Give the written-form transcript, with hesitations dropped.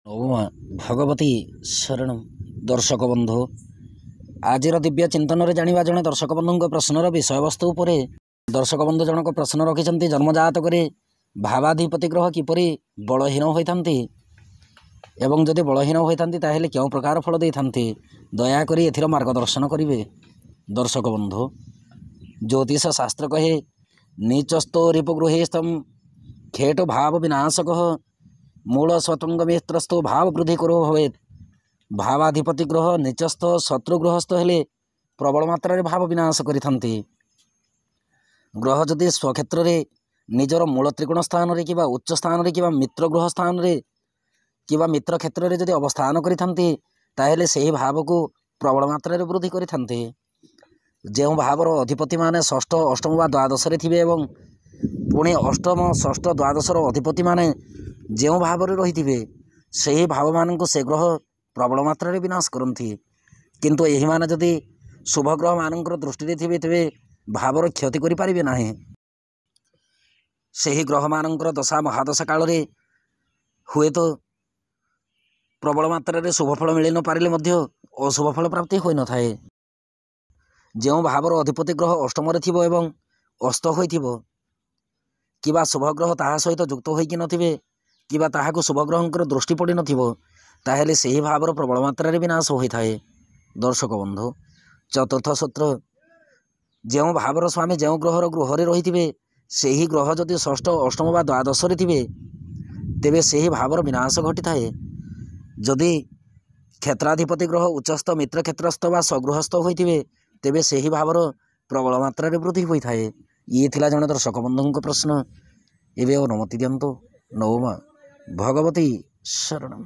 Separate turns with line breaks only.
ओम भगवती शरण दर्शक बंधु आज दिव्य चिंतन में जाना जड़े दर्शक बंधु प्रश्नर विषय वस्तु पर दर्शक बंधु जनक प्रश्न रखिंट जन्मजात भावाधिपति ग्रह किपर बलहीन होता एवं जदि बलहीन होता क्यों प्रकार फल दे था दयाकोरी एथिर मार्गदर्शन करेंगे। दर्शक बंधु ज्योतिष शास्त्र कहे नीचस्तो रिपुगृहेस्तम खेट भाव विनाशक मूल स्वतंग मित्रस्थो भाव वृद्धि करो भवेत। भावाधिपति ग्रह नीचस्थ शत्रुगृहस्थ हेले प्रबल मात्रा भाव विनाश करिथांती। ग्रह जदि स्वक्षेत्र रे निजर मूल त्रिकोण स्थान रे किबा उच्च स्थान रे किबा मित्र गृह स्थान रे किबा मित्र क्षेत्र रे जदि अवस्थान करिथांती ताहेले सेही भाव को प्रबल मात्रा रे वृद्धि करिथांती। जेउ भावर अधिपति माने षष्ठ अष्टम वा द्वादश रे थिबे एवं पुणे अष्टम षष्ठ द्वादशर अधिपति माने जो भाव रही से भाव मान से ग्रह प्रबल मात्रा विनाश करती। किंतु यही माने जदि शुभ ग्रह मान दृष्टि थे तेरे भावर क्षति करें ना। से ग्रह मान दशा महादशा काल हुए तो प्रबल मात्रा शुभफल मिल न पारे अशुभ फल प्राप्ति हो न थाए। जो भावर अधिपति ग्रह अष्टम थी एवं अस्त हो किबा शुभ ग्रह ता सहित युक्त होइकि नथिबे किबा ताहाकु शुभ ग्रहंकर दृष्टि पड़ी नथिबो ताहेले सेही भावर प्रबल मात्रा विनाश होइथाए। दर्शक बंधु चतुर्थ सूत्र जो भावर स्वामी जो ग्रहर गृहरे रही सेही ग्रह जदि षष्ठ अष्टम व द्वादश रे थिबे तेबे सेही भावर विनाश घटी थाए। जदि क्षेत्राधिपति ग्रह उच्चस्थ मित्र क्षेत्रस्थ व स्वगृहस्थ होइथिबे तेबे सेही भावर प्रबल मात्रा वृद्धि होइथाए। ये थिला जने दर्शक बंधुଙ୍କ प्रश्न। एवं अनुमति दियंतु। नौमा भगवती शरण।